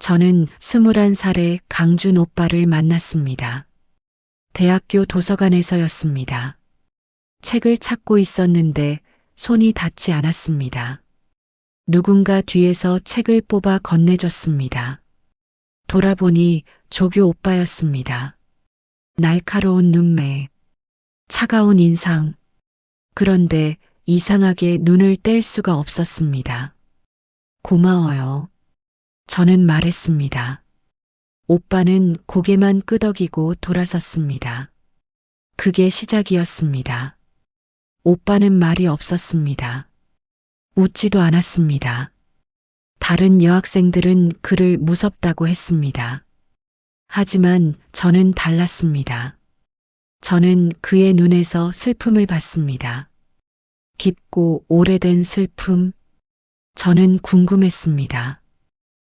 저는 21살에 강준 오빠를 만났습니다. 대학교 도서관에서였습니다. 책을 찾고 있었는데 손이 닿지 않았습니다. 누군가 뒤에서 책을 뽑아 건네줬습니다. 돌아보니 조교 오빠였습니다. 날카로운 눈매, 차가운 인상. 그런데 이상하게 눈을 뗄 수가 없었습니다. 고마워요. 저는 말했습니다. 오빠는 고개만 끄덕이고 돌아섰습니다. 그게 시작이었습니다. 오빠는 말이 없었습니다. 웃지도 않았습니다. 다른 여학생들은 그를 무섭다고 했습니다. 하지만 저는 달랐습니다. 저는 그의 눈에서 슬픔을 봤습니다. 깊고 오래된 슬픔. 저는 궁금했습니다.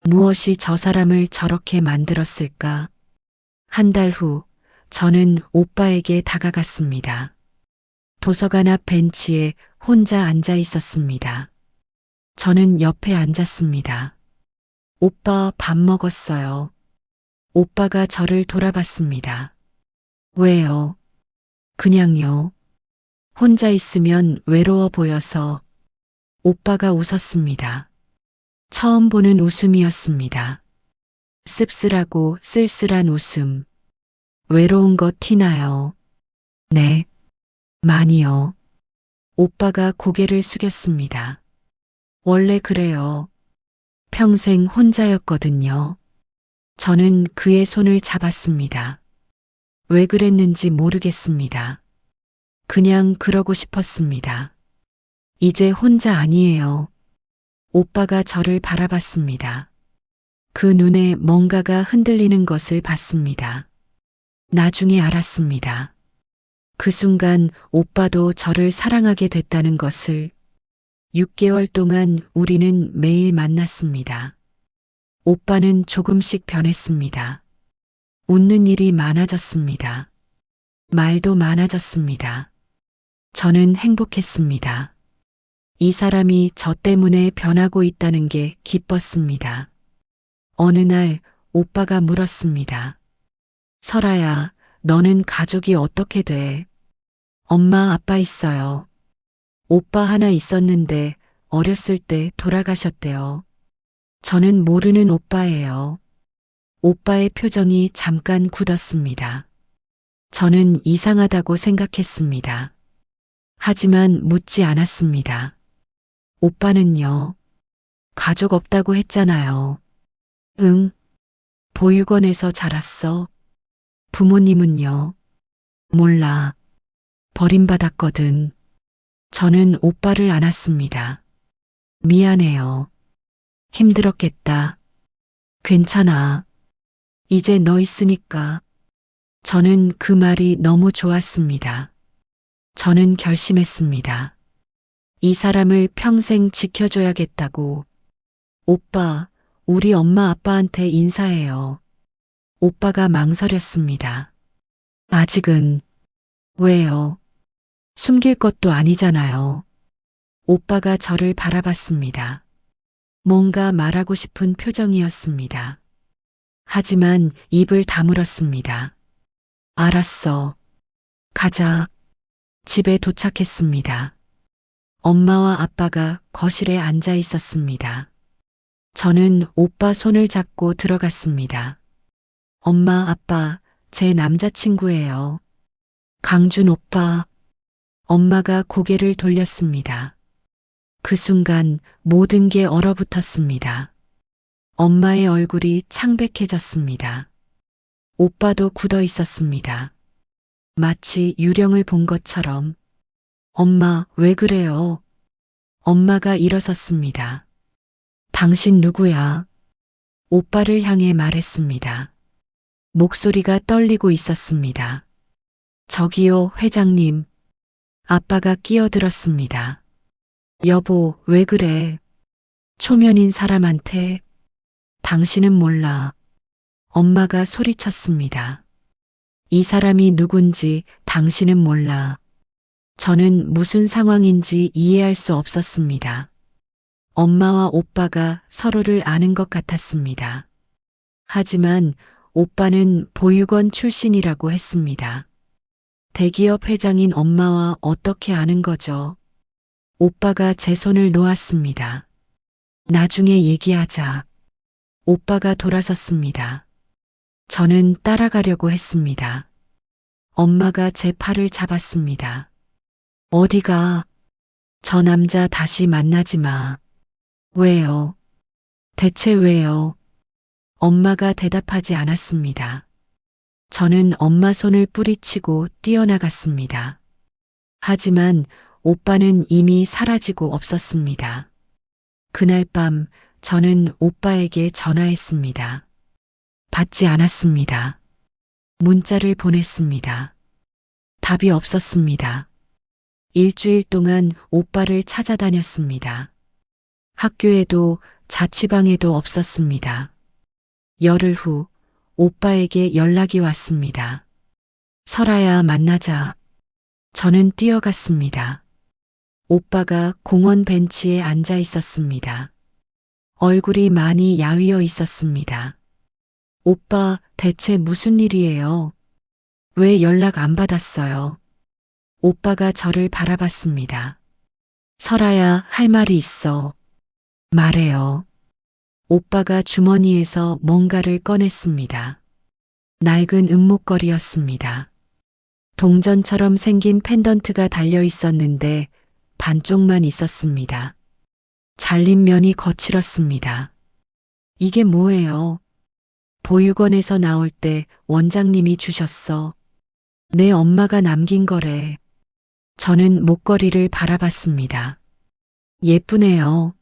무엇이 저 사람을 저렇게 만들었을까? 한 달 후, 저는 오빠에게 다가갔습니다. 도서관 앞 벤치에 혼자 앉아 있었습니다. 저는 옆에 앉았습니다. 오빠 밥 먹었어요. 오빠가 저를 돌아봤습니다. 왜요? 그냥요. 혼자 있으면 외로워 보여서. 오빠가 웃었습니다. 처음 보는 웃음이었습니다. 씁쓸하고 쓸쓸한 웃음. 외로운 거 티나요? 네, 많이요. 오빠가 고개를 숙였습니다. 원래 그래요. 평생 혼자였거든요. 저는 그의 손을 잡았습니다. 왜 그랬는지 모르겠습니다. 그냥 그러고 싶었습니다. 이제 혼자 아니에요. 오빠가 저를 바라봤습니다. 그 눈에 뭔가가 흔들리는 것을 봤습니다. 나중에 알았습니다. 그 순간 오빠도 저를 사랑하게 됐다는 것을. 6개월 동안 우리는 매일 만났습니다. 오빠는 조금씩 변했습니다. 웃는 일이 많아졌습니다. 말도 많아졌습니다. 저는 행복했습니다. 이 사람이 저 때문에 변하고 있다는 게 기뻤습니다. 어느 날 오빠가 물었습니다. 설아야, 너는 가족이 어떻게 돼? 엄마, 아빠 있어요. 오빠 하나 있었는데 어렸을 때 돌아가셨대요. 저는 모르는 오빠예요. 오빠의 표정이 잠깐 굳었습니다. 저는 이상하다고 생각했습니다. 하지만 묻지 않았습니다. 오빠는요? 가족 없다고 했잖아요. 응. 보육원에서 자랐어. 부모님은요? 몰라. 버림받았거든. 저는 오빠를 안았습니다. 미안해요. 힘들었겠다. 괜찮아. 이제 너 있으니까. 저는 그 말이 너무 좋았습니다. 저는 결심했습니다. 이 사람을 평생 지켜줘야겠다고. 오빠, 우리 엄마 아빠한테 인사해요. 오빠가 망설였습니다. 아직은. 왜요? 숨길 것도 아니잖아요. 오빠가 저를 바라봤습니다. 뭔가 말하고 싶은 표정이었습니다. 하지만 입을 다물었습니다. 알았어. 가자. 집에 도착했습니다. 엄마와 아빠가 거실에 앉아 있었습니다. 저는 오빠 손을 잡고 들어갔습니다. 엄마, 아빠, 제 남자친구예요. 강준 오빠. 엄마가 고개를 돌렸습니다. 그 순간 모든 게 얼어붙었습니다. 엄마의 얼굴이 창백해졌습니다. 오빠도 굳어 있었습니다. 마치 유령을 본 것처럼. 엄마, 왜 그래요? 엄마가 일어섰습니다. 당신 누구야? 오빠를 향해 말했습니다. 목소리가 떨리고 있었습니다. 저기요, 회장님. 아빠가 끼어들었습니다. 여보, 왜 그래? 초면인 사람한테. 당신은 몰라. 엄마가 소리쳤습니다. 이 사람이 누군지 당신은 몰라. 저는 무슨 상황인지 이해할 수 없었습니다. 엄마와 오빠가 서로를 아는 것 같았습니다. 하지만 오빠는 보육원 출신이라고 했습니다. 대기업 회장인 엄마와 어떻게 아는 거죠? 오빠가 제 손을 놓았습니다. 나중에 얘기하자. 오빠가 돌아섰습니다. 저는 따라가려고 했습니다. 엄마가 제 팔을 잡았습니다. 어디가? 저 남자 다시 만나지 마. 왜요? 대체 왜요? 엄마가 대답하지 않았습니다. 저는 엄마 손을 뿌리치고 뛰어나갔습니다. 하지만 오빠는 이미 사라지고 없었습니다. 그날 밤 저는 오빠에게 전화했습니다. 받지 않았습니다. 문자를 보냈습니다. 답이 없었습니다. 일주일 동안 오빠를 찾아다녔습니다. 학교에도 자취방에도 없었습니다. 열흘 후 오빠에게 연락이 왔습니다. 설아야, 만나자. 저는 뛰어갔습니다. 오빠가 공원 벤치에 앉아 있었습니다. 얼굴이 많이 야위어 있었습니다. 오빠, 대체 무슨 일이에요? 왜 연락 안 받았어요? 오빠가 저를 바라봤습니다. 설아야, 할 말이 있어. 말해요. 오빠가 주머니에서 뭔가를 꺼냈습니다. 낡은 은목걸이였습니다. 동전처럼 생긴 펜던트가 달려 있었는데 반쪽만 있었습니다. 잘린 면이 거칠었습니다. 이게 뭐예요? 보육원에서 나올 때 원장님이 주셨어. 내 엄마가 남긴 거래. 저는 목걸이를 바라봤습니다. 예쁘네요.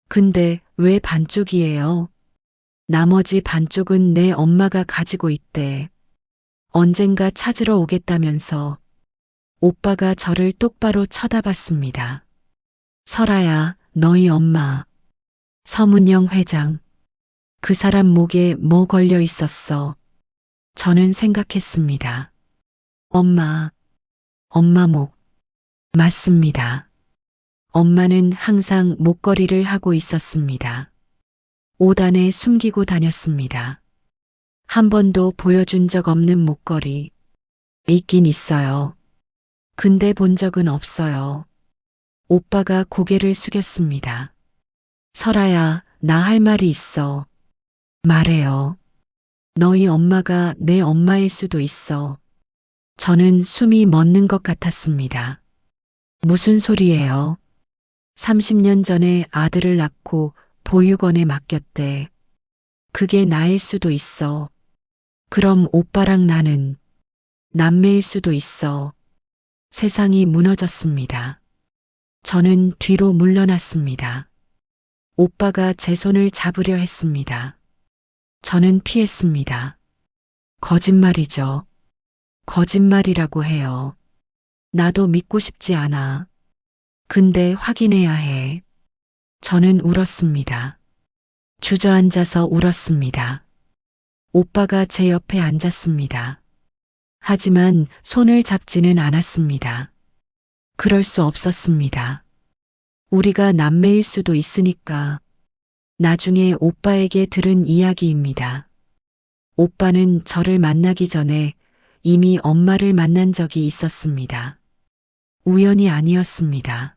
근데 왜 반쪽이에요? 나머지 반쪽은 내 엄마가 가지고 있대. 언젠가 찾으러 오겠다면서. 오빠가 저를 똑바로 쳐다봤습니다. 설아야, 너희 엄마. 서문영 회장. 그 사람 목에 뭐 걸려 있었어? 저는 생각했습니다. 엄마 목. 맞습니다. 엄마는 항상 목걸이를 하고 있었습니다. 5단에 숨기고 다녔습니다. 한 번도 보여준 적 없는 목걸이. 있긴 있어요. 근데 본 적은 없어요. 오빠가 고개를 숙였습니다. 설아야, 나 할 말이 있어. 말해요. 너희 엄마가 내 엄마일 수도 있어. 저는 숨이 멎는 것 같았습니다. 무슨 소리예요? 30년 전에 아들을 낳고 보육원에 맡겼대. 그게 나일 수도 있어. 그럼 오빠랑 나는 남매일 수도 있어. 세상이 무너졌습니다. 저는 뒤로 물러났습니다. 오빠가 제 손을 잡으려 했습니다. 저는 피했습니다. 거짓말이죠. 거짓말이라고 해요. 나도 믿고 싶지 않아. 근데 확인해야 해. 저는 울었습니다. 주저앉아서 울었습니다. 오빠가 제 옆에 앉았습니다. 하지만 손을 잡지는 않았습니다. 그럴 수 없었습니다. 우리가 남매일 수도 있으니까. 나중에 오빠에게 들은 이야기입니다. 오빠는 저를 만나기 전에 이미 엄마를 만난 적이 있었습니다. 우연이 아니었습니다.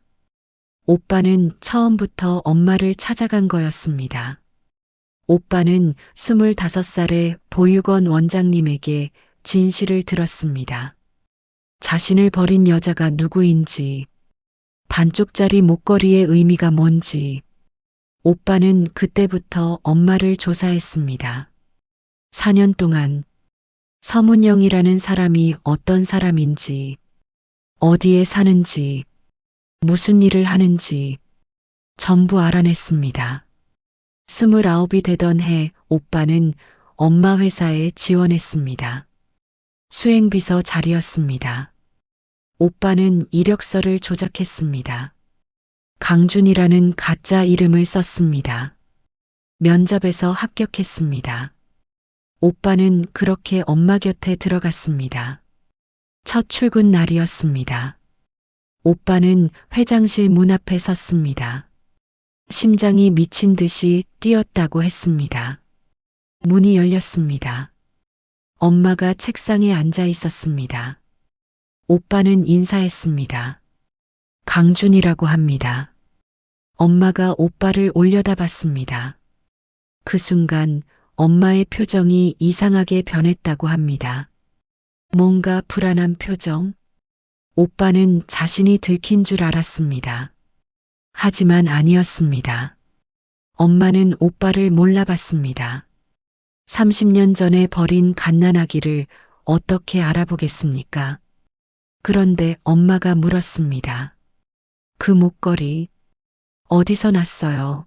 오빠는 처음부터 엄마를 찾아간 거였습니다. 오빠는 25살의 보육원 원장님에게 진실을 들었습니다. 자신을 버린 여자가 누구인지, 반쪽짜리 목걸이의 의미가 뭔지. 오빠는 그때부터 엄마를 조사했습니다. 4년 동안 서문영이라는 사람이 어떤 사람인지, 어디에 사는지, 무슨 일을 하는지 전부 알아냈습니다. 29이 되던 해 오빠는 엄마 회사에 지원했습니다. 수행비서 자리였습니다. 오빠는 이력서를 조작했습니다. 강준이라는 가짜 이름을 썼습니다. 면접에서 합격했습니다. 오빠는 그렇게 엄마 곁에 들어갔습니다. 첫 출근 날이었습니다. 오빠는 회장실 문 앞에 섰습니다. 심장이 미친 듯이 뛰었다고 했습니다. 문이 열렸습니다. 엄마가 책상에 앉아 있었습니다. 오빠는 인사했습니다. 강준이라고 합니다. 엄마가 오빠를 올려다봤습니다. 그 순간 엄마의 표정이 이상하게 변했다고 합니다. 뭔가 불안한 표정. 오빠는 자신이 들킨 줄 알았습니다. 하지만 아니었습니다. 엄마는 오빠를 몰라봤습니다. 30년 전에 버린 갓난아기를 어떻게 알아보겠습니까? 그런데 엄마가 물었습니다. 그 목걸이 어디서 났어요?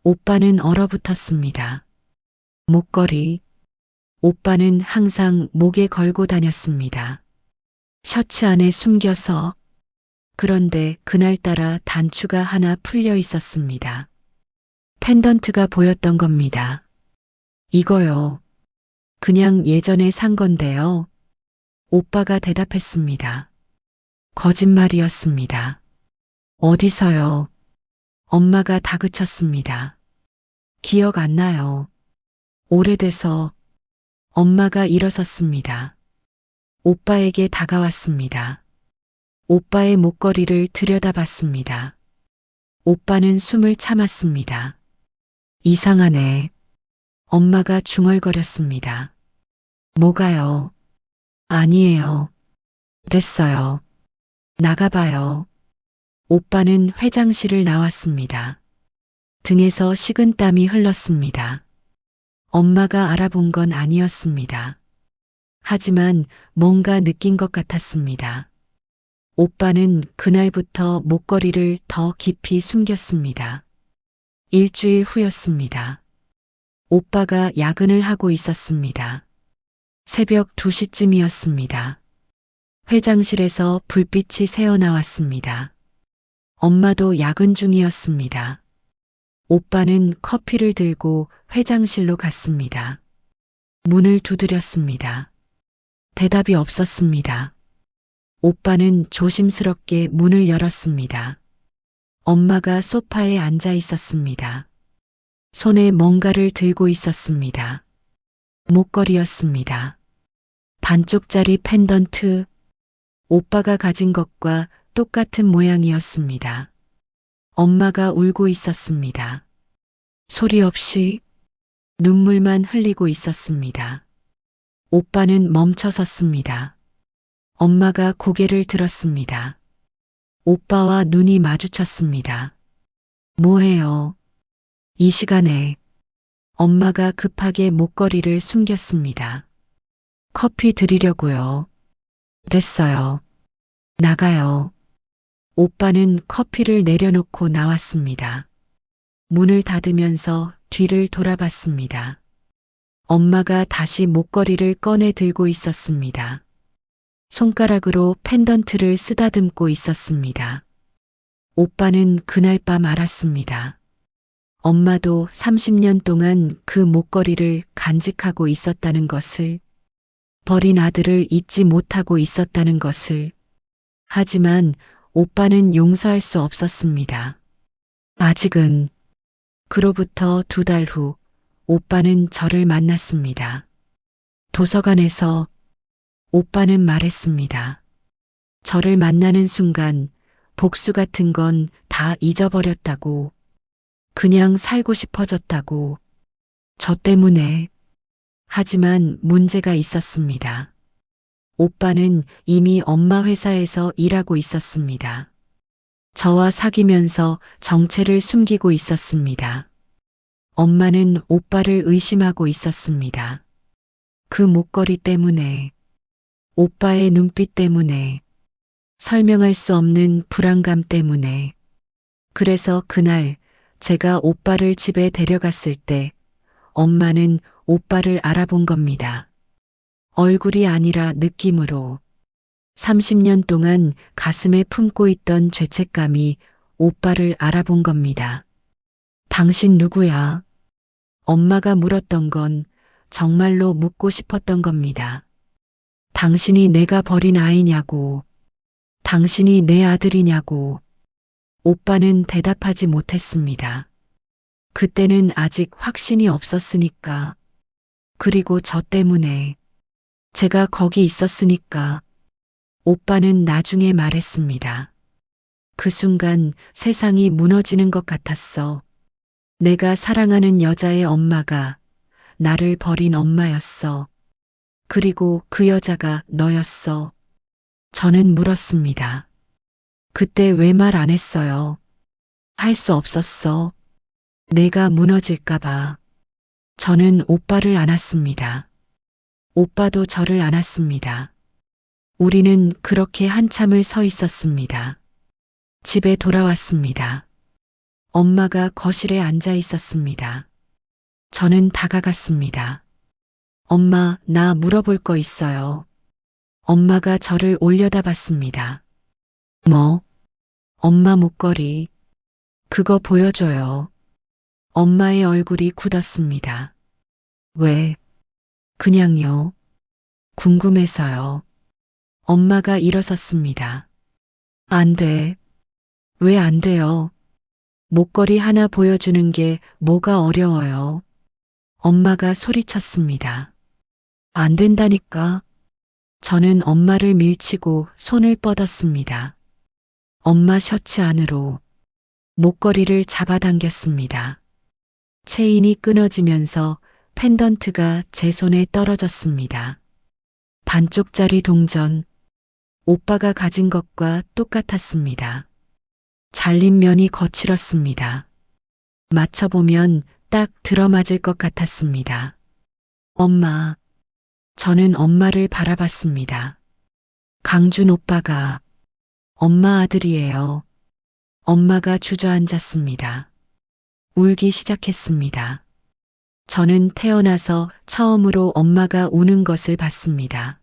오빠는 얼어붙었습니다. 목걸이. 오빠는 항상 목에 걸고 다녔습니다. 셔츠 안에 숨겨서. 그런데 그날따라 단추가 하나 풀려 있었습니다. 펜던트가 보였던 겁니다. 이거요. 그냥 예전에 산 건데요. 오빠가 대답했습니다. 거짓말이었습니다. 어디서요? 엄마가 다그쳤습니다. 기억 안 나요. 오래돼서. 엄마가 일어섰습니다. 오빠에게 다가왔습니다. 오빠의 목걸이를 들여다봤습니다. 오빠는 숨을 참았습니다. 이상하네. 엄마가 중얼거렸습니다. 뭐가요? 아니에요. 됐어요. 나가봐요. 오빠는 회장실을 나왔습니다. 등에서 식은땀이 흘렀습니다. 엄마가 알아본 건 아니었습니다. 하지만 뭔가 느낀 것 같았습니다. 오빠는 그날부터 목걸이를 더 깊이 숨겼습니다. 일주일 후였습니다. 오빠가 야근을 하고 있었습니다. 새벽 2시쯤이었습니다. 회장실에서 불빛이 새어나왔습니다. 엄마도 야근 중이었습니다. 오빠는 커피를 들고 회장실로 갔습니다. 문을 두드렸습니다. 대답이 없었습니다. 오빠는 조심스럽게 문을 열었습니다. 엄마가 소파에 앉아 있었습니다. 손에 뭔가를 들고 있었습니다. 목걸이였습니다. 반쪽짜리 펜던트. 오빠가 가진 것과 똑같은 모양이었습니다. 엄마가 울고 있었습니다. 소리 없이 눈물만 흘리고 있었습니다. 오빠는 멈춰 섰습니다. 엄마가 고개를 들었습니다. 오빠와 눈이 마주쳤습니다. 뭐해요? 이 시간에. 엄마가 급하게 목걸이를 숨겼습니다. 커피 드리려고요. 됐어요. 나가요. 오빠는 커피를 내려놓고 나왔습니다. 문을 닫으면서 뒤를 돌아봤습니다. 엄마가 다시 목걸이를 꺼내 들고 있었습니다. 손가락으로 펜던트를 쓰다듬고 있었습니다. 오빠는 그날 밤 알았습니다. 엄마도 30년 동안 그 목걸이를 간직하고 있었다는 것을, 버린 아들을 잊지 못하고 있었다는 것을. 하지만 오빠는 용서할 수 없었습니다. 아직은. 그로부터 2달 후 오빠는 저를 만났습니다. 도서관에서. 오빠는 말했습니다. 저를 만나는 순간 복수 같은 건 다 잊어버렸다고. 그냥 살고 싶어졌다고. 저 때문에. 하지만 문제가 있었습니다. 오빠는 이미 엄마 회사에서 일하고 있었습니다. 저와 사귀면서 정체를 숨기고 있었습니다. 엄마는 오빠를 의심하고 있었습니다. 그 목걸이 때문에. 오빠의 눈빛 때문에. 설명할 수 없는 불안감 때문에. 그래서 그날 제가 오빠를 집에 데려갔을 때 엄마는 오빠를 알아본 겁니다. 얼굴이 아니라 느낌으로. 30년 동안 가슴에 품고 있던 죄책감이 오빠를 알아본 겁니다. 당신 누구야? 엄마가 물었던 건 정말로 묻고 싶었던 겁니다. 당신이 내가 버린 아이냐고. 당신이 내 아들이냐고. 오빠는 대답하지 못했습니다. 그때는 아직 확신이 없었으니까. 그리고 저 때문에 제가 거기 있었으니까 오빠는 나중에 말했습니다. 그 순간 세상이 무너지는 것 같았어. 내가 사랑하는 여자의 엄마가 나를 버린 엄마였어. 그리고 그 여자가 너였어. 저는 물었습니다. 그때 왜 말 안 했어요? 할 수 없었어. 내가 무너질까봐. 저는 오빠를 안았습니다. 오빠도 저를 안았습니다. 우리는 그렇게 한참을 서 있었습니다. 집에 돌아왔습니다. 엄마가 거실에 앉아 있었습니다. 저는 다가갔습니다. 엄마, 나 물어볼 거 있어요. 엄마가 저를 올려다봤습니다. 뭐? 엄마 목걸이. 그거 보여줘요. 엄마의 얼굴이 굳었습니다. 왜? 그냥요. 궁금해서요. 엄마가 일어섰습니다. 안 돼. 왜 안 돼요? 목걸이 하나 보여주는 게 뭐가 어려워요? 엄마가 소리쳤습니다. 안 된다니까. 저는 엄마를 밀치고 손을 뻗었습니다. 엄마 셔츠 안으로 목걸이를 잡아당겼습니다. 체인이 끊어지면서 펜던트가 제 손에 떨어졌습니다. 반쪽짜리 동전, 오빠가 가진 것과 똑같았습니다. 잘린 면이 거칠었습니다. 맞춰보면 딱 들어맞을 것 같았습니다. 엄마, 저는 엄마를 바라봤습니다. 강준 오빠가 엄마 아들이에요. 엄마가 주저앉았습니다. 울기 시작했습니다. 저는 태어나서 처음으로 엄마가 우는 것을 봤습니다.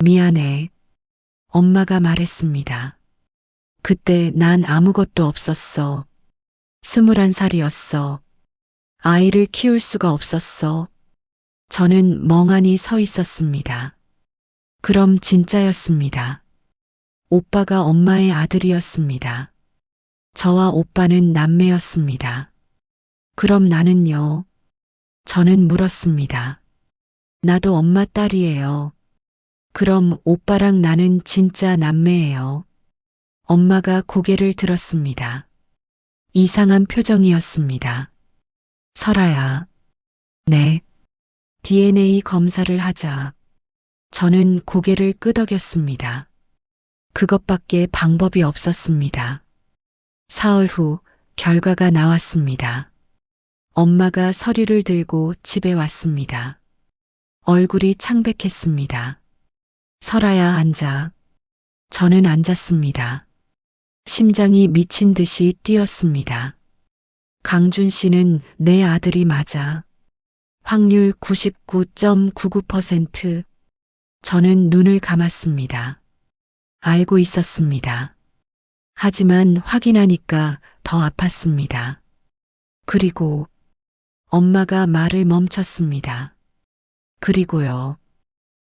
미안해. 엄마가 말했습니다. 그때 난 아무것도 없었어. 21살이었어. 아이를 키울 수가 없었어. 저는 멍하니 서 있었습니다. 그럼 진짜였습니다. 오빠가 엄마의 아들이었습니다. 저와 오빠는 남매였습니다. 그럼 나는요? 저는 물었습니다. 나도 엄마 딸이에요. 그럼 오빠랑 나는 진짜 남매예요. 엄마가 고개를 들었습니다. 이상한 표정이었습니다. 설아야. 네. DNA 검사를 하자. 저는 고개를 끄덕였습니다. 그것밖에 방법이 없었습니다. 사흘 후 결과가 나왔습니다. 엄마가 서류를 들고 집에 왔습니다. 얼굴이 창백했습니다. 설아야 앉아. 저는 앉았습니다. 심장이 미친 듯이 뛰었습니다. 강준 씨는 내 아들이 맞아. 확률 99.99%. 저는 눈을 감았습니다. 알고 있었습니다. 하지만 확인하니까 더 아팠습니다. 그리고 엄마가 말을 멈췄습니다. 그리고요.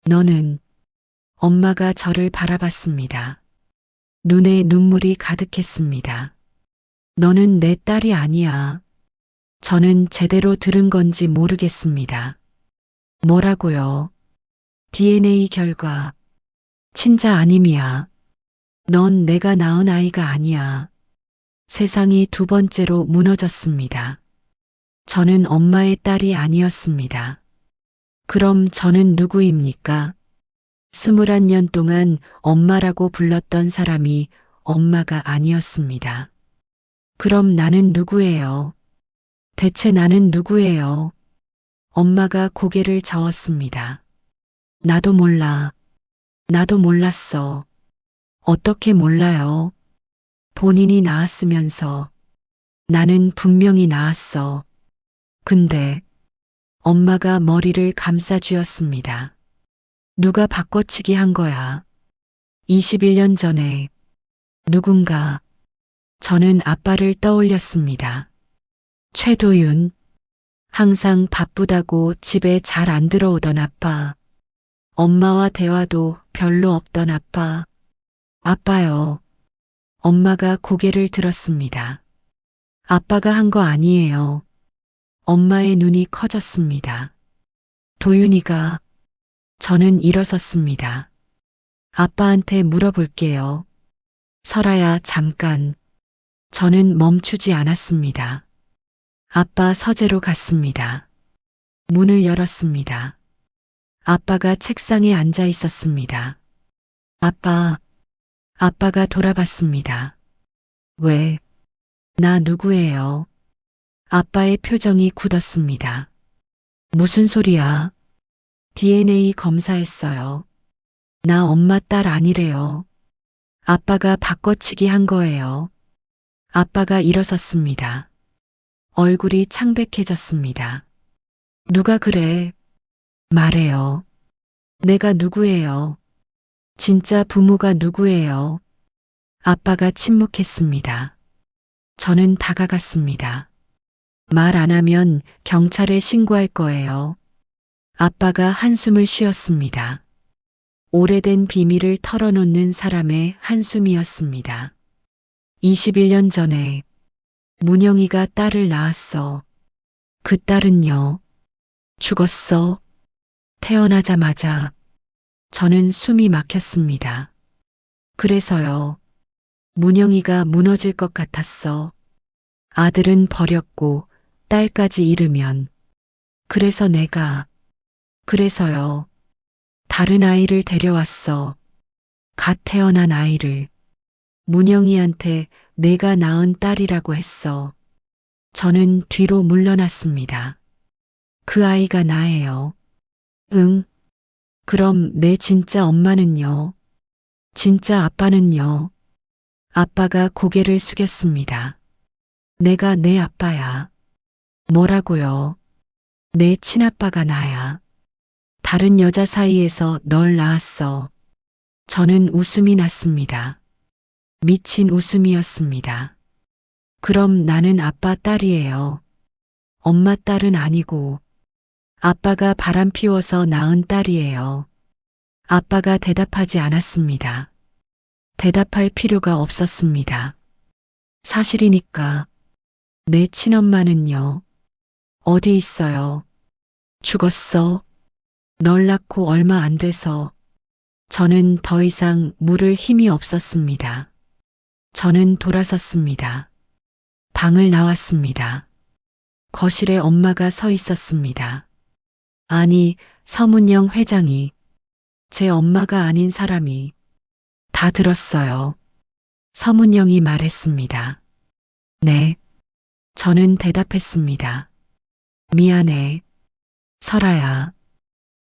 너는 엄마가 저를 바라봤습니다. 눈에 눈물이 가득했습니다. 너는 내 딸이 아니야. 저는 제대로 들은 건지 모르겠습니다. 뭐라고요? DNA 결과 친자 아님이야. 넌 내가 낳은 아이가 아니야. 세상이 두 번째로 무너졌습니다. 저는 엄마의 딸이 아니었습니다. 그럼 저는 누구입니까? 21년 동안 엄마라고 불렀던 사람이 엄마가 아니었습니다. 그럼 나는 누구예요? 대체 나는 누구예요? 엄마가 고개를 저었습니다. 나도 몰라. 나도 몰랐어. 어떻게 몰라요? 본인이 낳았으면서. 나는 분명히 낳았어. 근데 엄마가 머리를 감싸쥐었습니다. 누가 바꿔치기 한 거야? 21년 전에 누군가. 저는 아빠를 떠올렸습니다. 최도윤. 항상 바쁘다고 집에 잘 안 들어오던 아빠. 엄마와 대화도 별로 없던 아빠. 아빠요. 엄마가 고개를 들었습니다. 아빠가 한 거 아니에요. 엄마의 눈이 커졌습니다. 도윤이가. 저는 일어섰습니다. 아빠한테 물어볼게요. 설아야, 잠깐. 저는 멈추지 않았습니다. 아빠 서재로 갔습니다. 문을 열었습니다. 아빠가 책상에 앉아 있었습니다. 아빠가 돌아봤습니다. 왜? 나 누구예요? 아빠의 표정이 굳었습니다. 무슨 소리야? DNA 검사했어요. 나 엄마 딸 아니래요. 아빠가 바꿔치기 한 거예요. 아빠가 일어섰습니다. 얼굴이 창백해졌습니다. 누가 그래? 말해요. 내가 누구예요? 진짜 부모가 누구예요? 아빠가 침묵했습니다. 저는 다가갔습니다. 말 안 하면 경찰에 신고할 거예요. 아빠가 한숨을 쉬었습니다. 오래된 비밀을 털어놓는 사람의 한숨이었습니다. 21년 전에 문영이가 딸을 낳았어. 그 딸은요? 죽었어. 태어나자마자. 저는 숨이 막혔습니다. 그래서요. 문영이가 무너질 것 같았어. 아들은 버렸고 딸까지 잃으면. 그래서요. 다른 아이를 데려왔어. 갓 태어난 아이를. 문영이한테 내가 낳은 딸이라고 했어. 저는 뒤로 물러났습니다. 그 아이가 나예요. 응. 그럼 내 진짜 엄마는요? 진짜 아빠는요? 아빠가 고개를 숙였습니다. 내가 내 아빠야. 뭐라고요? 내 친아빠가 나야. 다른 여자 사이에서 널 낳았어. 저는 웃음이 났습니다. 미친 웃음이었습니다. 그럼 나는 아빠 딸이에요. 엄마 딸은 아니고 아빠가 바람 피워서 낳은 딸이에요. 아빠가 대답하지 않았습니다. 대답할 필요가 없었습니다. 사실이니까. 내 친엄마는요? 어디 있어요? 죽었어. 널 낳고 얼마 안 돼서. 저는 더 이상 물을 힘이 없었습니다. 저는 돌아섰습니다. 방을 나왔습니다. 거실에 엄마가 서 있었습니다. 아니, 서문영 회장이, 제 엄마가 아닌 사람이. 다 들었어요. 서문영이 말했습니다. 네. 저는 대답했습니다. 미안해. 설아야.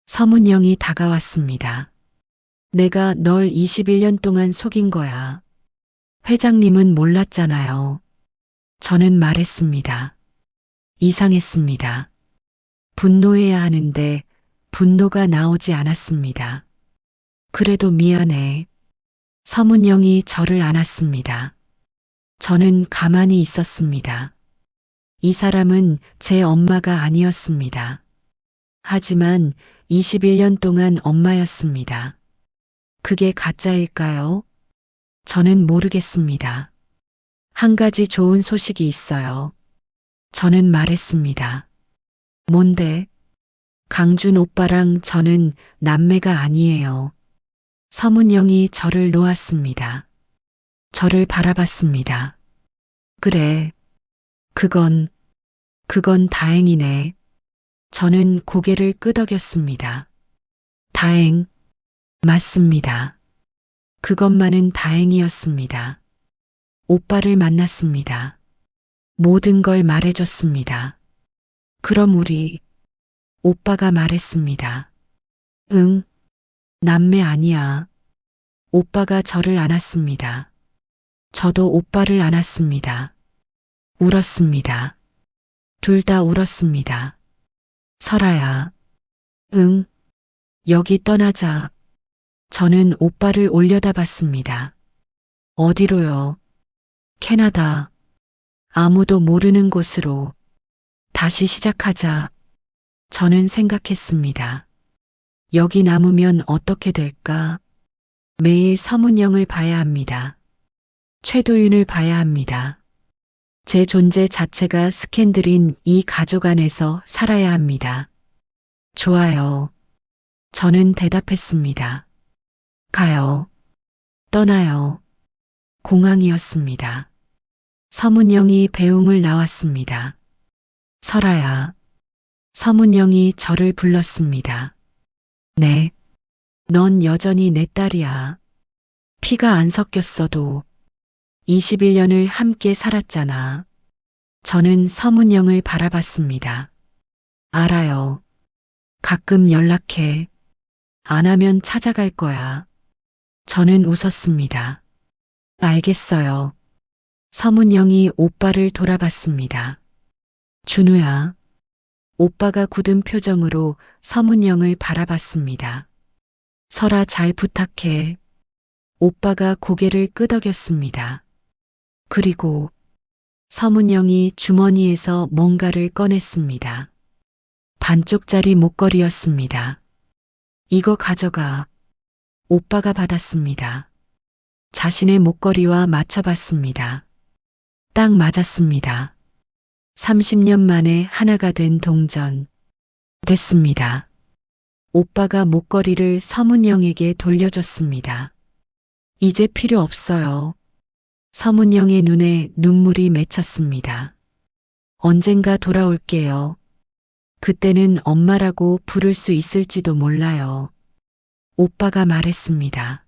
서문영이 다가왔습니다. 내가 널 21년 동안 속인 거야. 회장님은 몰랐잖아요. 저는 말했습니다. 이상했습니다. 분노해야 하는데 분노가 나오지 않았습니다. 그래도 미안해. 서문영이 저를 안았습니다. 저는 가만히 있었습니다. 이 사람은 제 엄마가 아니었습니다. 하지만 21년 동안 엄마였습니다. 그게 가짜일까요? 저는 모르겠습니다. 한 가지 좋은 소식이 있어요. 저는 말했습니다. 뭔데? 강준 오빠랑 저는 남매가 아니에요. 서문영이 저를 놓았습니다. 저를 바라봤습니다. 그래. 그건 다행이네. 저는 고개를 끄덕였습니다. 다행. 맞습니다. 그것만은 다행이었습니다. 오빠를 만났습니다. 모든 걸 말해줬습니다. 그럼 우리, 오빠가 말했습니다. 응, 남매 아니야. 오빠가 저를 안았습니다. 저도 오빠를 안았습니다. 울었습니다. 둘 다 울었습니다. 설아야. 응, 여기 떠나자. 저는 오빠를 올려다봤습니다. 어디로요? 캐나다. 아무도 모르는 곳으로. 다시 시작하자. 저는 생각했습니다. 여기 남으면 어떻게 될까? 매일 서문영을 봐야 합니다. 최도윤을 봐야 합니다. 제 존재 자체가 스캔들인 이 가족 안에서 살아야 합니다. 좋아요. 저는 대답했습니다. 가요. 떠나요. 공항이었습니다. 서문영이 배웅을 나왔습니다. 설아야. 서문영이 저를 불렀습니다. 네. 넌 여전히 내 딸이야. 피가 안 섞였어도 21년을 함께 살았잖아. 저는 서문영을 바라봤습니다. 알아요. 가끔 연락해. 안 하면 찾아갈 거야. 저는 웃었습니다. 알겠어요. 서문영이 오빠를 돌아봤습니다. 준우야. 오빠가 굳은 표정으로 서문영을 바라봤습니다. 설아 잘 부탁해. 오빠가 고개를 끄덕였습니다. 그리고 서문영이 주머니에서 뭔가를 꺼냈습니다. 반쪽짜리 목걸이였습니다. 이거 가져가. 오빠가 받았습니다. 자신의 목걸이와 맞춰봤습니다. 딱 맞았습니다. 30년 만에 하나가 된 동전. 됐습니다. 오빠가 목걸이를 서문영에게 돌려줬습니다. 이제 필요 없어요. 서문영의 눈에 눈물이 맺혔습니다. 언젠가 돌아올게요. 그때는 엄마라고 부를 수 있을지도 몰라요. 오빠가 말했습니다.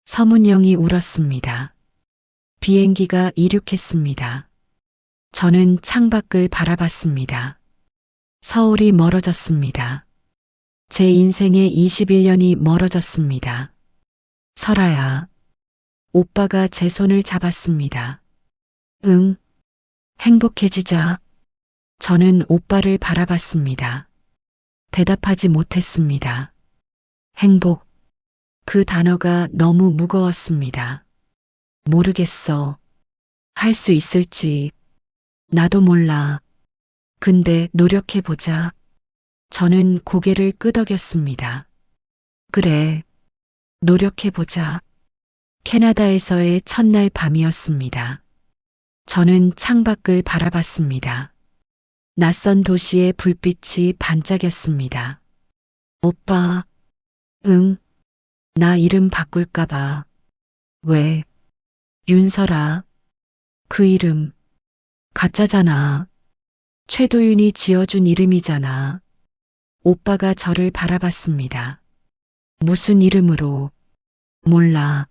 서문영이 울었습니다. 비행기가 이륙했습니다. 저는 창밖을 바라봤습니다. 서울이 멀어졌습니다. 제 인생의 21년이 멀어졌습니다. 설아야. 오빠가 제 손을 잡았습니다. 응. 행복해지자. 저는 오빠를 바라봤습니다. 대답하지 못했습니다. 행복. 그 단어가 너무 무거웠습니다. 모르겠어. 할 수 있을지. 나도 몰라. 근데 노력해보자. 저는 고개를 끄덕였습니다. 그래. 노력해보자. 캐나다에서의 첫날 밤이었습니다. 저는 창밖을 바라봤습니다. 낯선 도시의 불빛이 반짝였습니다. 오빠. 응. 나 이름 바꿀까봐. 왜? 윤설아. 그 이름. 가짜잖아. 최도윤이 지어준 이름이잖아. 오빠가 저를 바라봤습니다. 무슨 이름으로? 몰라.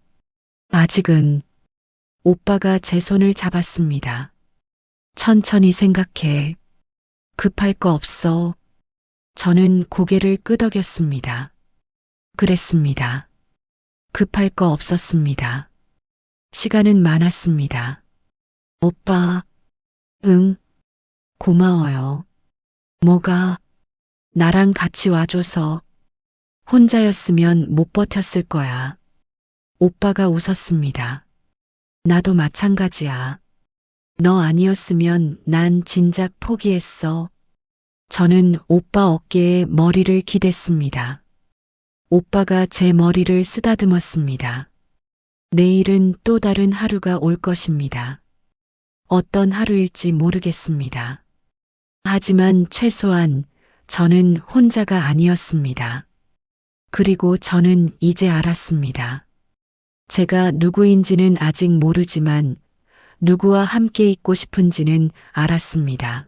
아직은. 오빠가 제 손을 잡았습니다. 천천히 생각해. 급할 거 없어. 저는 고개를 끄덕였습니다. 그랬습니다. 급할 거 없었습니다. 시간은 많았습니다. 오빠. 응. 고마워요. 뭐가? 나랑 같이 와줘서. 혼자였으면 못 버텼을 거야. 오빠가 웃었습니다. 나도 마찬가지야. 너 아니었으면 난 진작 포기했어. 저는 오빠 어깨에 머리를 기댔습니다. 오빠가 제 머리를 쓰다듬었습니다. 내일은 또 다른 하루가 올 것입니다. 어떤 하루일지 모르겠습니다. 하지만 최소한 저는 혼자가 아니었습니다. 그리고 저는 이제 알았습니다. 제가 누구인지는 아직 모르지만 누구와 함께 있고 싶은지는 알았습니다.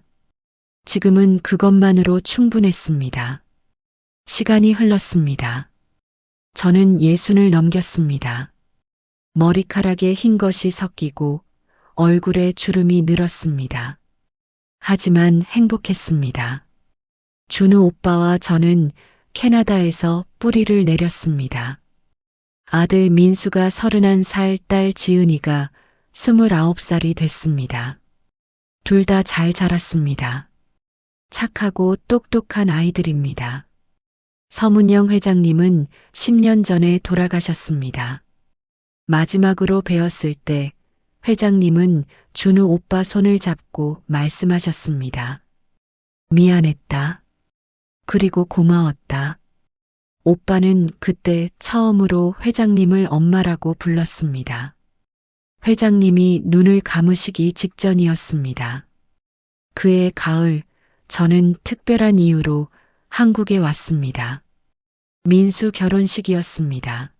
지금은 그것만으로 충분했습니다. 시간이 흘렀습니다. 저는 60을 넘겼습니다. 머리카락에 흰 것이 섞이고 얼굴에 주름이 늘었습니다. 하지만 행복했습니다. 준우 오빠와 저는 캐나다에서 뿌리를 내렸습니다. 아들 민수가 31살, 딸 지은이가 29살이 됐습니다. 둘 다 잘 자랐습니다. 착하고 똑똑한 아이들입니다. 서문영 회장님은 10년 전에 돌아가셨습니다. 마지막으로 뵈었을 때 회장님은 준우 오빠 손을 잡고 말씀하셨습니다. 미안했다. 그리고 고마웠다. 오빠는 그때 처음으로 회장님을 엄마라고 불렀습니다. 회장님이 눈을 감으시기 직전이었습니다. 그해 가을, 저는 특별한 이유로 한국에 왔습니다. 민수 결혼식이었습니다.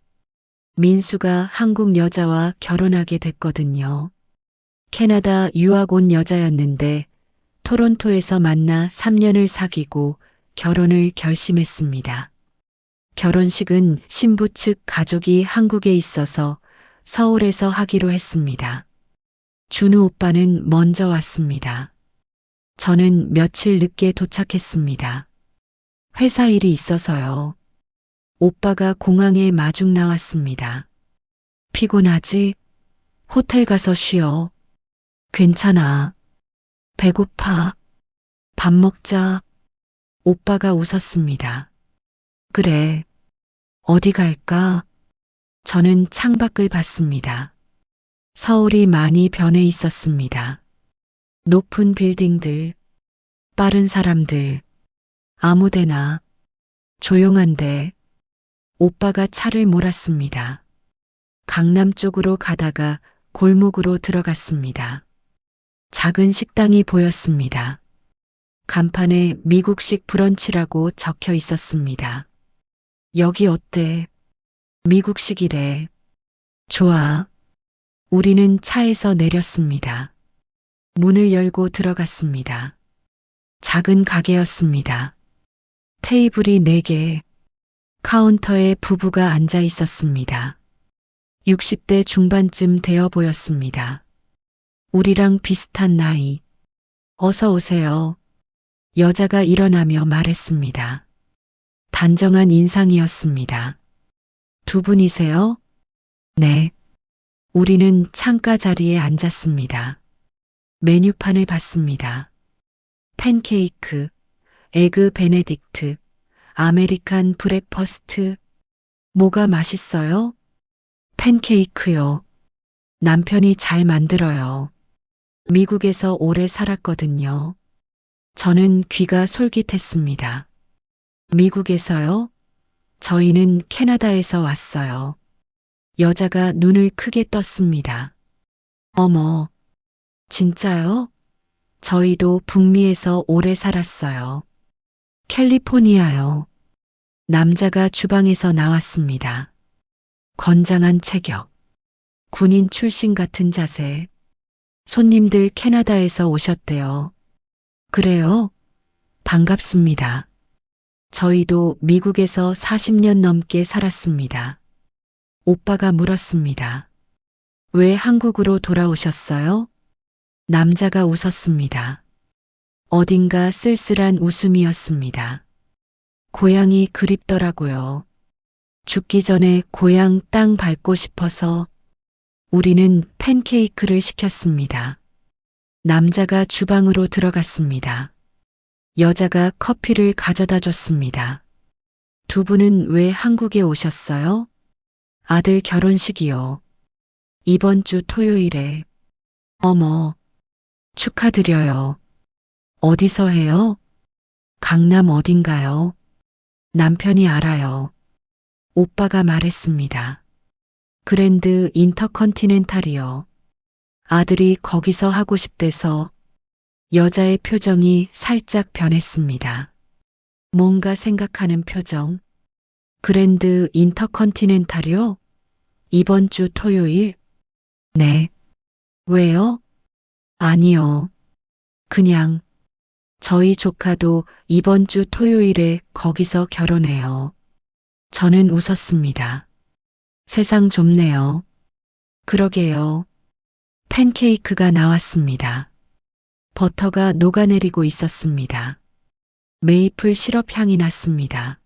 민수가 한국 여자와 결혼하게 됐거든요. 캐나다 유학 온 여자였는데 토론토에서 만나 3년을 사귀고 결혼을 결심했습니다. 결혼식은 신부 측 가족이 한국에 있어서 서울에서 하기로 했습니다. 준우 오빠는 먼저 왔습니다. 저는 며칠 늦게 도착했습니다. 회사 일이 있어서요. 오빠가 공항에 마중 나왔습니다. 피곤하지? 호텔 가서 쉬어. 괜찮아. 배고파. 밥 먹자. 오빠가 웃었습니다. 그래. 어디 갈까? 저는 창밖을 봤습니다. 서울이 많이 변해 있었습니다. 높은 빌딩들, 빠른 사람들, 아무데나, 조용한데, 오빠가 차를 몰았습니다. 강남 쪽으로 가다가 골목으로 들어갔습니다. 작은 식당이 보였습니다. 간판에 미국식 브런치라고 적혀 있었습니다. 여기 어때? 미국식이래. 좋아. 우리는 차에서 내렸습니다. 문을 열고 들어갔습니다. 작은 가게였습니다. 테이블이 4개, 카운터에 부부가 앉아 있었습니다. 60대 중반쯤 되어 보였습니다. 우리랑 비슷한 나이. 어서 오세요. 여자가 일어나며 말했습니다. 단정한 인상이었습니다. 두 분이세요? 네. 우리는 창가 자리에 앉았습니다. 메뉴판을 봤습니다. 팬케이크, 에그 베네딕트, 아메리칸 브렉퍼스트. 뭐가 맛있어요? 팬케이크요. 남편이 잘 만들어요. 미국에서 오래 살았거든요. 저는 귀가 솔깃했습니다. 미국에서요? 저희는 캐나다에서 왔어요. 여자가 눈을 크게 떴습니다. 어머, 진짜요? 저희도 북미에서 오래 살았어요. 캘리포니아요. 남자가 주방에서 나왔습니다. 건장한 체격, 군인 출신 같은 자세. 손님들 캐나다에서 오셨대요. 그래요? 반갑습니다. 저희도 미국에서 40년 넘게 살았습니다. 오빠가 물었습니다. 왜 한국으로 돌아오셨어요? 남자가 웃었습니다. 어딘가 쓸쓸한 웃음이었습니다. 고향이 그립더라고요. 죽기 전에 고향 땅 밟고 싶어서. 우리는 팬케이크를 시켰습니다. 남자가 주방으로 들어갔습니다. 여자가 커피를 가져다 줬습니다. 두 분은 왜 한국에 오셨어요? 아들 결혼식이요. 이번 주 토요일에. 어머, 축하드려요. 어디서 해요? 강남 어딘가요? 남편이 알아요. 오빠가 말했습니다. 그랜드 인터컨티넨탈이요. 아들이 거기서 하고 싶대서. 여자의 표정이 살짝 변했습니다. 뭔가 생각하는 표정. 그랜드 인터컨티넨탈이요? 이번 주 토요일? 네. 왜요? 아니요. 그냥 저희 조카도 이번 주 토요일에 거기서 결혼해요. 저는 웃었습니다. 세상 좁네요. 그러게요. 팬케이크가 나왔습니다. 버터가 녹아내리고 있었습니다. 메이플 시럽 향이 났습니다.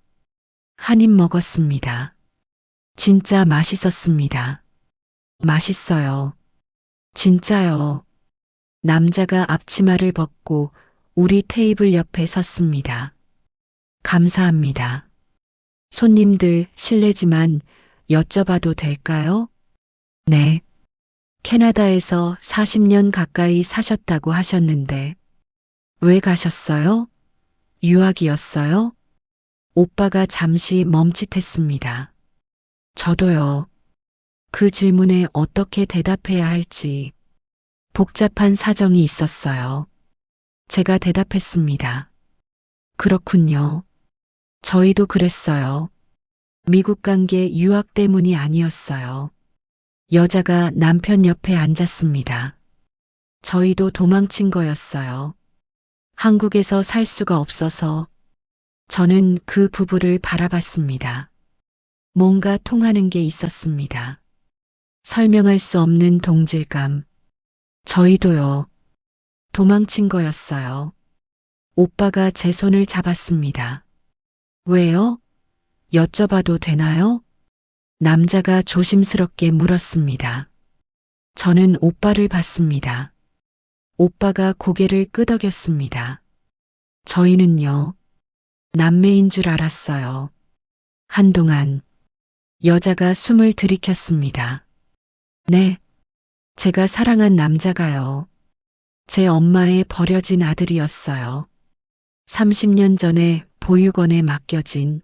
한 입 먹었습니다. 진짜 맛있었습니다. 맛있어요. 진짜요. 남자가 앞치마를 벗고 우리 테이블 옆에 섰습니다. 감사합니다. 손님들 실례지만 여쭤봐도 될까요? 네. 캐나다에서 40년 가까이 사셨다고 하셨는데 왜 가셨어요? 유학이었어요? 오빠가 잠시 멈칫했습니다. 저도요. 그 질문에 어떻게 대답해야 할지 복잡한 사정이 있었어요. 제가 대답했습니다. 그렇군요. 저희도 그랬어요. 미국 간 게 유학 때문이 아니었어요. 여자가 남편 옆에 앉았습니다. 저희도 도망친 거였어요. 한국에서 살 수가 없어서 저는 그 부부를 바라봤습니다. 뭔가 통하는 게 있었습니다. 설명할 수 없는 동질감. 저희도요. 도망친 거였어요. 오빠가 제 손을 잡았습니다. 왜요? 여쭤봐도 되나요? 남자가 조심스럽게 물었습니다. 저는 오빠를 봤습니다. 오빠가 고개를 끄덕였습니다. 저희는요, 남매인 줄 알았어요. 한동안 여자가 숨을 들이켰습니다. 네, 제가 사랑한 남자가요. 제 엄마의 버려진 아들이었어요. 30년 전에 보육원에 맡겨진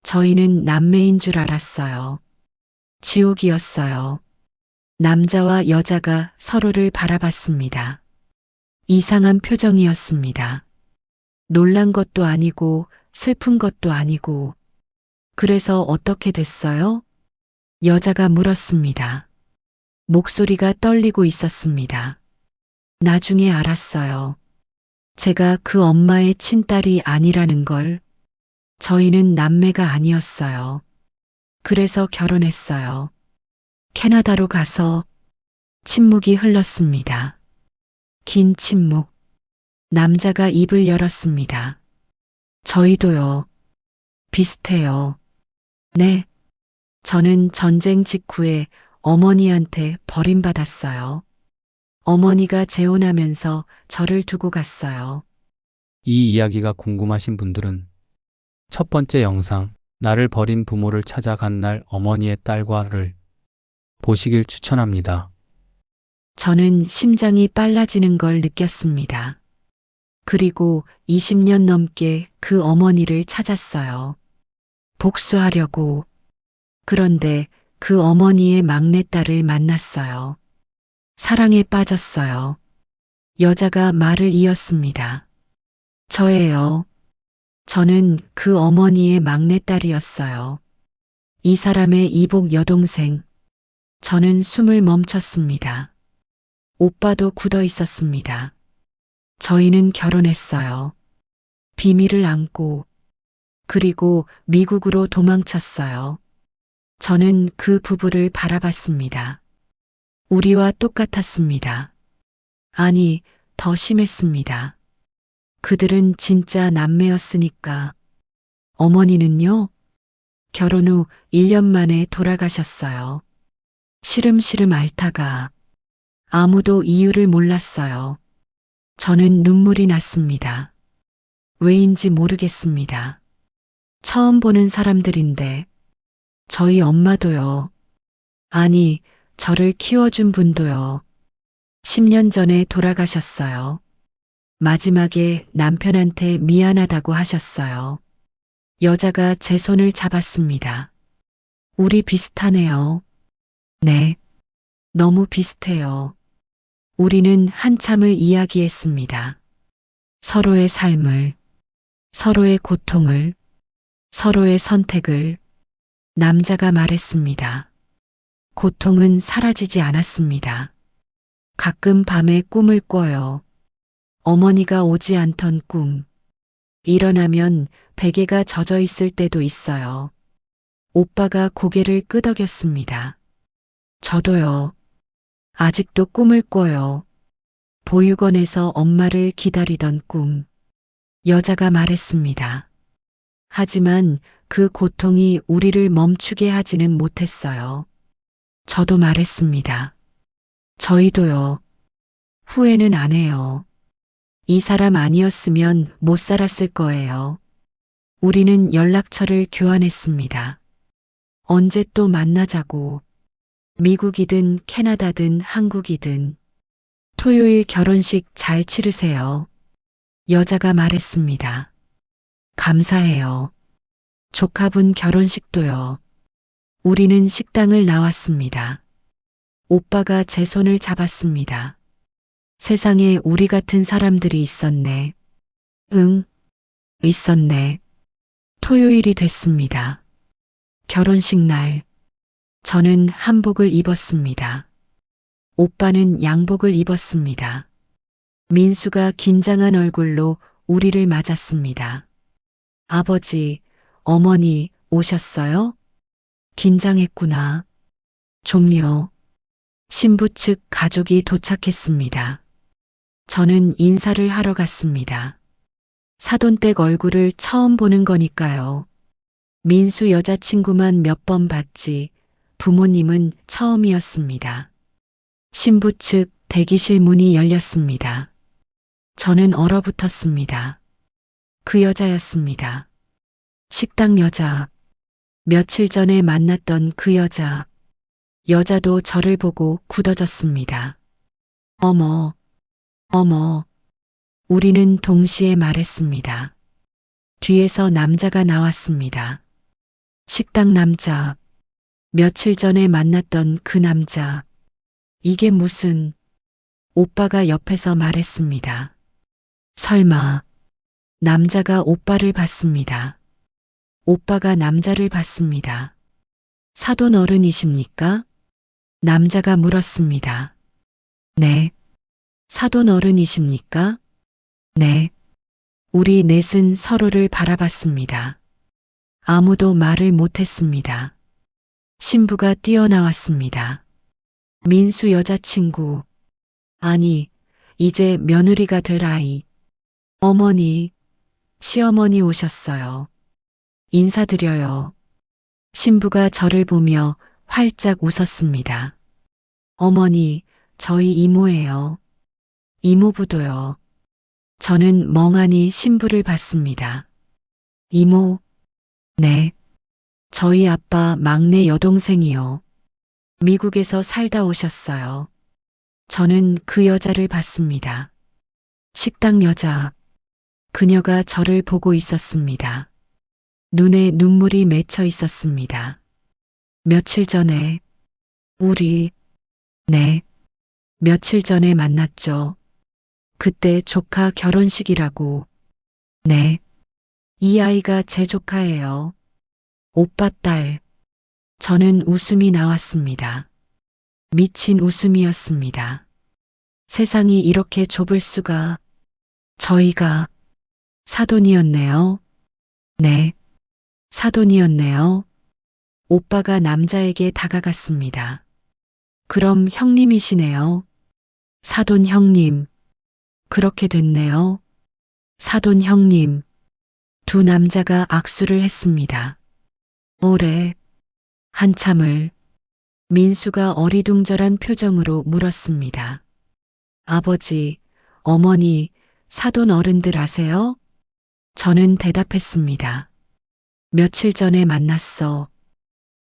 저희는 남매인 줄 알았어요. 지옥이었어요. 남자와 여자가 서로를 바라봤습니다. 이상한 표정이었습니다. 놀란 것도 아니고 슬픈 것도 아니고. 그래서 어떻게 됐어요? 여자가 물었습니다. 목소리가 떨리고 있었습니다. 나중에 알았어요. 제가 그 엄마의 친딸이 아니라는 걸. 저희는 남매가 아니었어요. 그래서 결혼했어요. 캐나다로 가서 침묵이 흘렀습니다. 긴 침묵. 남자가 입을 열었습니다. 저희도요. 비슷해요. 네. 저는 전쟁 직후에 어머니한테 버림받았어요. 어머니가 재혼하면서 저를 두고 갔어요. 이 이야기가 궁금하신 분들은 첫 번째 영상, 나를 버린 부모를 찾아간 날 어머니의 딸과를 보시길 추천합니다. 저는 심장이 빨라지는 걸 느꼈습니다. 그리고 20년 넘게 그 어머니를 찾았어요. 복수하려고. 그런데 그 어머니의 막내딸을 만났어요. 사랑에 빠졌어요. 여자가 말을 이었습니다. 저예요. 저는 그 어머니의 막내딸이었어요. 이 사람의 이복 여동생. 저는 숨을 멈췄습니다. 오빠도 굳어 있었습니다. 저희는 결혼했어요. 비밀을 안고. 그리고 미국으로 도망쳤어요. 저는 그 부부를 바라봤습니다. 우리와 똑같았습니다. 아니, 더 심했습니다. 그들은 진짜 남매였으니까. 어머니는요? 결혼 후 1년 만에 돌아가셨어요. 시름시름 앓다가 아무도 이유를 몰랐어요. 저는 눈물이 났습니다. 왜인지 모르겠습니다. 처음 보는 사람들인데 저희 엄마도요. 아니, 저를 키워준 분도요. 10년 전에 돌아가셨어요. 마지막에 남편한테 미안하다고 하셨어요. 여자가 제 손을 잡았습니다. 우리 비슷하네요. 네, 너무 비슷해요. 우리는 한참을 이야기했습니다. 서로의 삶을, 서로의 고통을, 서로의 선택을. 남자가 말했습니다. 고통은 사라지지 않았습니다. 가끔 밤에 꿈을 꿔요. 어머니가 오지 않던 꿈. 일어나면 베개가 젖어 있을 때도 있어요. 오빠가 고개를 끄덕였습니다. 저도요. 아직도 꿈을 꿔요. 보육원에서 엄마를 기다리던 꿈. 여자가 말했습니다. 하지만 그 고통이 우리를 멈추게 하지는 못했어요. 저도 말했습니다. 저희도요. 후회는 안 해요. 이 사람 아니었으면 못 살았을 거예요. 우리는 연락처를 교환했습니다. 언제 또 만나자고. 미국이든 캐나다든 한국이든. 토요일 결혼식 잘 치르세요. 여자가 말했습니다. 감사해요. 조카분 결혼식도요. 우리는 식당을 나왔습니다. 오빠가 제 손을 잡았습니다. 세상에 우리 같은 사람들이 있었네. 응, 있었네. 토요일이 됐습니다. 결혼식 날, 저는 한복을 입었습니다. 오빠는 양복을 입었습니다. 민수가 긴장한 얼굴로 우리를 맞았습니다. 아버지, 어머니 오셨어요? 긴장했구나. 좀요. 신부 측 가족이 도착했습니다. 저는 인사를 하러 갔습니다. 사돈댁 얼굴을 처음 보는 거니까요. 민수 여자친구만 몇 번 봤지 부모님은 처음이었습니다. 신부 측 대기실 문이 열렸습니다. 저는 얼어붙었습니다. 그 여자였습니다. 식당 여자. 며칠 전에 만났던 그 여자. 여자도 저를 보고 굳어졌습니다. 어머, 어머. 우리는 동시에 말했습니다. 뒤에서 남자가 나왔습니다. 식당 남자. 며칠 전에 만났던 그 남자. 이게 무슨... 오빠가 옆에서 말했습니다. 설마... 남자가 오빠를 봤습니다. 오빠가 남자를 봤습니다. 사돈 어른이십니까? 남자가 물었습니다. 네. 사돈 어른이십니까? 네. 우리 넷은 서로를 바라봤습니다. 아무도 말을 못했습니다. 신부가 뛰어나왔습니다. 민수 여자친구. 아니, 이제 며느리가 될 아이. 어머니, 시어머니 오셨어요. 인사드려요. 신부가 저를 보며 활짝 웃었습니다. 어머니, 저희 이모예요. 이모부도요. 저는 멍하니 신부를 봤습니다. 이모, 네. 저희 아빠 막내 여동생이요. 미국에서 살다 오셨어요. 저는 그 여자를 봤습니다. 식당 여자. 그녀가 저를 보고 있었습니다. 눈에 눈물이 맺혀 있었습니다. 며칠 전에, 네. 며칠 전에 만났죠. 그때 조카 결혼식이라고. 네. 이 아이가 제 조카예요. 오빠 딸. 저는 웃음이 나왔습니다. 미친 웃음이었습니다. 세상이 이렇게 좁을 수가. 저희가 사돈이었네요. 네. 사돈이었네요. 오빠가 남자에게 다가갔습니다. 그럼 형님이시네요. 사돈 형님. 그렇게 됐네요. 사돈 형님. 두 남자가 악수를 했습니다. 오래, 한참을. 민수가 어리둥절한 표정으로 물었습니다. 아버지, 어머니, 사돈 어른들 아세요? 저는 대답했습니다. 며칠 전에 만났어.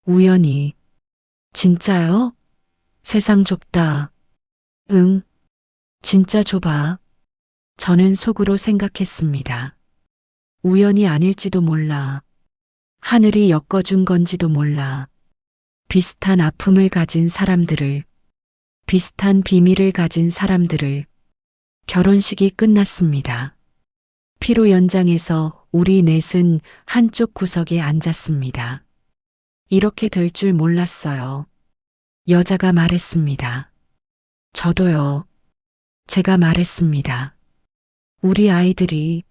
우연히. 진짜요? 세상 좁다. 응, 진짜 좁아. 저는 속으로 생각했습니다. 우연이 아닐지도 몰라. 하늘이 엮어준 건지도 몰라. 비슷한 아픔을 가진 사람들을, 비슷한 비밀을 가진 사람들을. 결혼식이 끝났습니다. 피로 연장해서 우리 넷은 한쪽 구석에 앉았습니다. 이렇게 될 줄 몰랐어요. 여자가 말했습니다. 저도요. 제가 말했습니다. 우리 아이들이,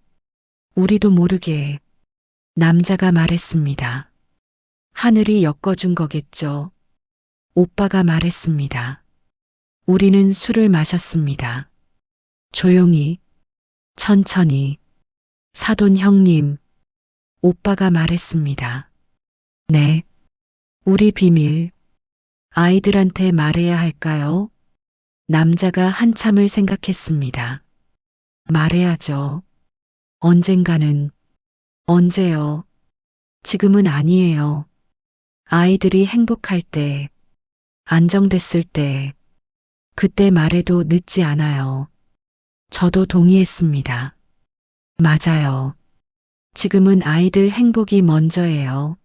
우리도 모르게. 남자가 말했습니다. 하늘이 엮어준 거겠죠. 오빠가 말했습니다. 우리는 술을 마셨습니다. 조용히, 천천히. 사돈 형님. 오빠가 말했습니다. 네. 우리 비밀. 아이들한테 말해야 할까요? 남자가 한참을 생각했습니다. 말해야죠. 언젠가는. 언제요? 지금은 아니에요. 아이들이 행복할 때, 안정됐을 때, 그때 말해도 늦지 않아요. 저도 동의했습니다. 맞아요. 지금은 아이들 행복이 먼저예요.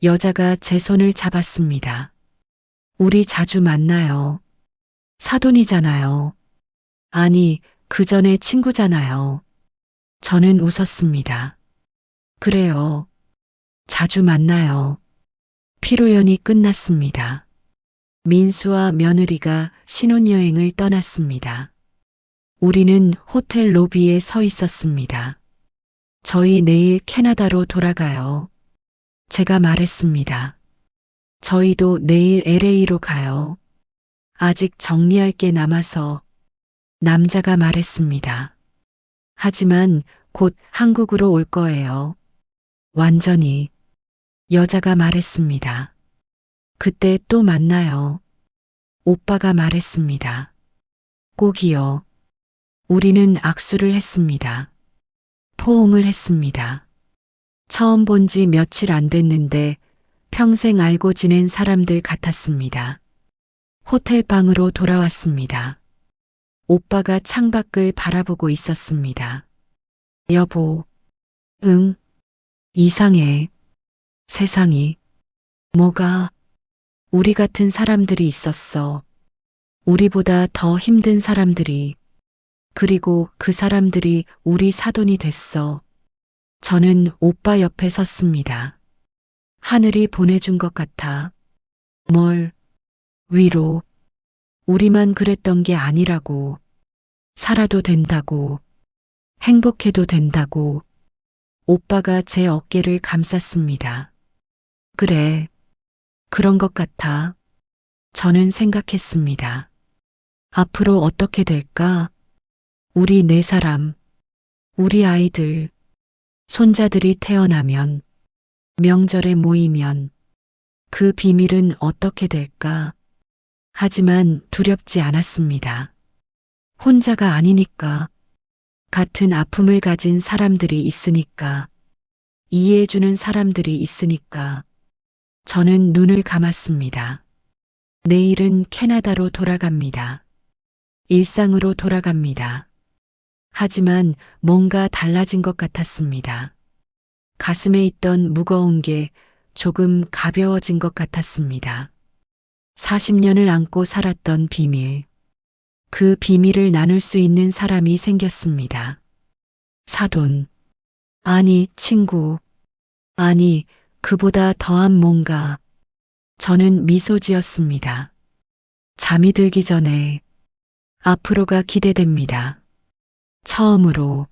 여자가 제 손을 잡았습니다. 우리 자주 만나요. 사돈이잖아요. 아니, 그 전에 친구잖아요. 저는 웃었습니다. 그래요. 자주 만나요. 피로연이 끝났습니다. 민수와 며느리가 신혼여행을 떠났습니다. 우리는 호텔 로비에 서 있었습니다. 저희 내일 캐나다로 돌아가요. 제가 말했습니다. 저희도 내일 LA로 가요. 아직 정리할 게 남아서 남자가 말했습니다. 하지만 곧 한국으로 올 거예요. 완전히. 여자가 말했습니다. 그때 또 만나요. 오빠가 말했습니다. 꼭이요. 우리는 악수를 했습니다. 포옹을 했습니다. 처음 본 지 며칠 안 됐는데 평생 알고 지낸 사람들 같았습니다. 호텔 방으로 돌아왔습니다. 오빠가 창밖을 바라보고 있었습니다. 여보, 응, 이상해. 세상이. 뭐가? 우리 같은 사람들이 있었어. 우리보다 더 힘든 사람들이. 그리고 그 사람들이 우리 사돈이 됐어. 저는 오빠 옆에 섰습니다. 하늘이 보내준 것 같아. 뭘? 위로. 우리만 그랬던 게 아니라고. 살아도 된다고. 행복해도 된다고. 오빠가 제 어깨를 감쌌습니다. 그래. 그런 것 같아. 저는 생각했습니다. 앞으로 어떻게 될까? 우리 네 사람, 우리 아이들, 손자들이 태어나면, 명절에 모이면, 그 비밀은 어떻게 될까? 하지만 두렵지 않았습니다. 혼자가 아니니까, 같은 아픔을 가진 사람들이 있으니까, 이해해주는 사람들이 있으니까, 저는 눈을 감았습니다. 내일은 캐나다로 돌아갑니다. 일상으로 돌아갑니다. 하지만 뭔가 달라진 것 같았습니다. 가슴에 있던 무거운 게 조금 가벼워진 것 같았습니다. 40년을 안고 살았던 비밀. 그 비밀을 나눌 수 있는 사람이 생겼습니다. 사돈. 아니, 친구. 아니, 그보다 더한 뭔가. 저는 미소 지었습니다. 잠이 들기 전에 앞으로가 기대됩니다. 처음으로